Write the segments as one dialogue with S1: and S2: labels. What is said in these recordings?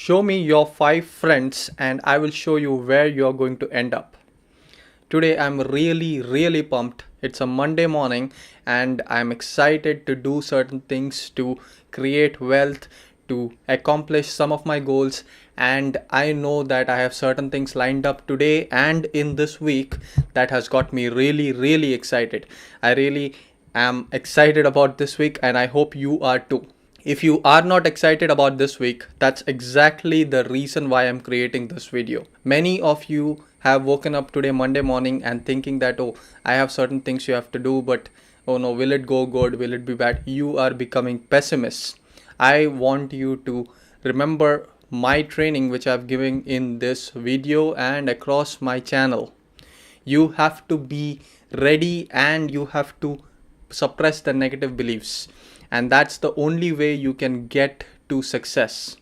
S1: Show me your 5 friends and I will show you where you're going to end up. Today I'm really pumped. It's a Monday morning and I'm excited to do certain things to create wealth, to accomplish some of my goals, and I know that I have certain things lined up today and in this week that has got me really excited. I really am excited about this week and I hope you are too. If you are not excited about this week, that's exactly the reason why I'm creating this video. Many of you have woken up today Monday morning and thinking that, oh, I have certain things you have to do, but oh no, will it go good? Will it be bad? You are becoming pessimists. I want you to remember my training which I've given in this video and across my channel. You have to be ready and you have to suppress the negative beliefs, and that's the only way you can get to success.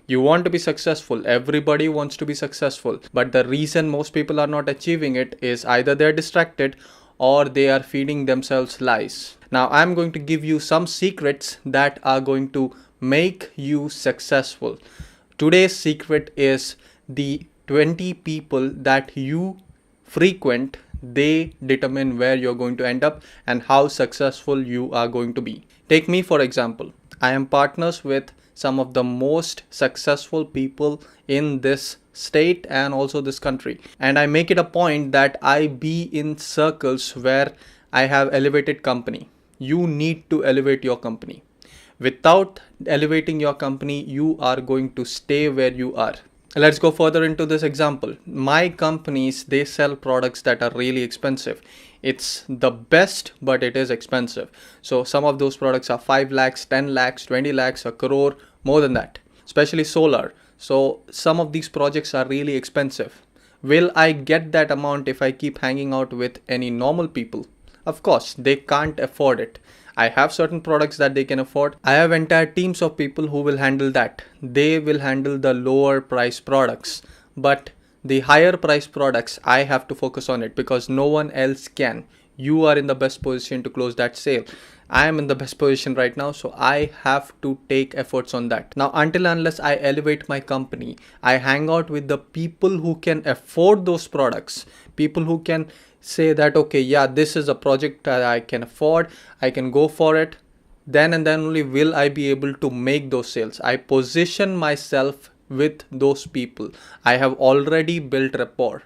S1: You want to be successful, everybody wants to be successful, but the reason most people are not achieving it is either they're distracted or they are feeding themselves lies. Now I'm going to give you some secrets that are going to make you successful. Today's secret is the 20 people that you frequent. They determine where you're going to end up and how successful you are going to be. Take me for example. I am partners with some of the most successful people in this state and also this country, and I make it a point that I be in circles where I have elevated company. You need to elevate your company. Without elevating your company, you are going to stay where you are. Let's go further into this example. My companies, they sell products that are really expensive. It's the best, but it is expensive. So some of those products are 5 lakhs, 10 lakhs, 20 lakhs, a crore, more than that, especially solar. So some of these projects are really expensive. Will I get that amount if I keep hanging out with any normal people? Of course, they can't afford it. I have certain products that they can afford. I have entire teams of people who will handle that. They will handle the lower price products. But the higher price products, I have to focus on it because no one else can. You are in the best position to close that sale. I am in the best position right now, so I have to take efforts on that. Now, until unless I elevate my company, I hang out with the people who can afford those products, people who can say that, okay, yeah, this is a project that I can afford, I can go for it. Then and then only will I be able to make those sales. I position myself with those people. I have already built rapport.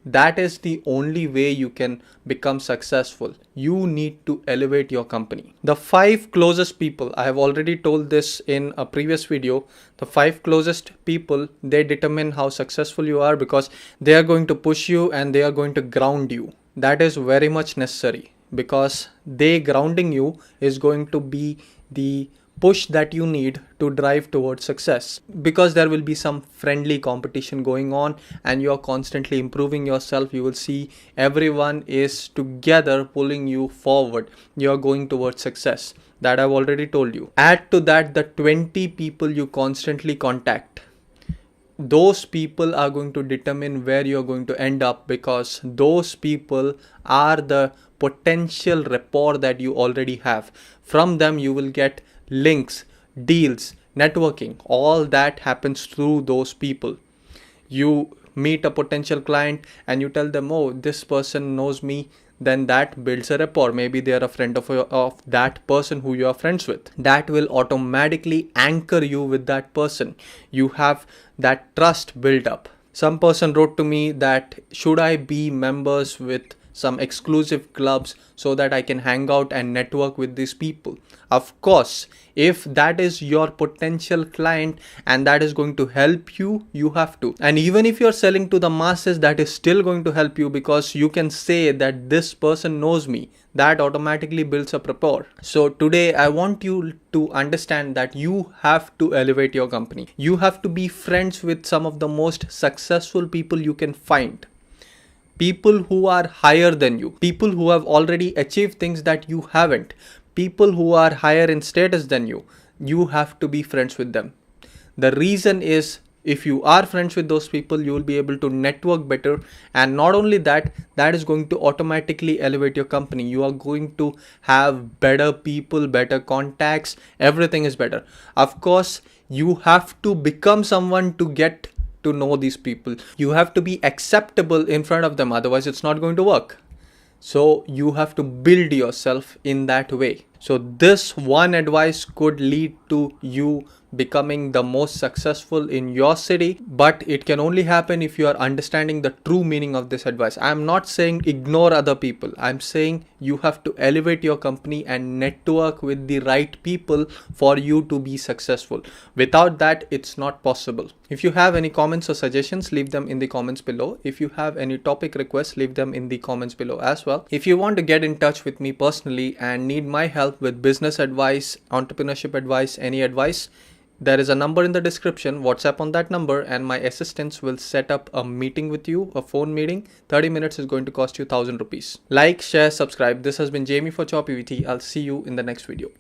S1: That is the only way you can become successful. You need to elevate your company. The 5 closest people, I have already told this in a previous video. The 5 closest people, they determine how successful you are because they are going to push you and they are going to ground you. That is very much necessary because they grounding you is going to be the push that you need to drive towards success, because there will be some friendly competition going on and you are constantly improving yourself. You will see everyone is together pulling you forward. You are going towards success. That I've already told you. Add to that the 20 people you constantly contact. Those people are going to determine where you're going to end up because those people are the potential rapport that you already have. From them you will get links, deals, networking. All that happens through those people. You meet a potential client and you tell them, oh, this person knows me. Then that builds a rapport. Maybe they are a friend of that person who you are friends with. That will automatically anchor you with that person. You have that trust built up. Some person wrote to me that should I be members with some exclusive clubs so that I can hang out and network with these people? Of course, if that is your potential client and that is going to help you, you have to. And even if you're selling to the masses, that is still going to help you because you can say that this person knows me. That automatically builds up rapport. So today I want you to understand that you have to elevate your company. You have to be friends with some of the most successful people you can find. People who are higher than you, people who have already achieved things that you haven't, people who are higher in status than you. You have to be friends with them. The reason is If you are friends with those people, you will be able to network better, and not only that, that is going to automatically elevate your company. You are going to have better people, better contacts, everything is better. Of course, you have to become someone to get to know these people. You have to be acceptable in front of them, otherwise it's not going to work. So you have to build yourself in that way. So this one advice could lead to you becoming the most successful in your city, but it can only happen if you are understanding the true meaning of this advice. I'm not saying ignore other people. I'm saying you have to elevate your company and network with the right people for you to be successful. Without that, it's not possible. If you have any comments or suggestions, leave them in the comments below. If you have any topic requests, leave them in the comments below as well. If you want to get in touch with me personally and need my help with business advice, entrepreneurship advice, any advice, there is a number in the description. WhatsApp on that number and my assistants will set up a meeting with you, a phone meeting. 30 minutes is going to cost you 1,000 rupees. Like, share, subscribe. This has been Jamie for TopEvt. I'll see you in the next video.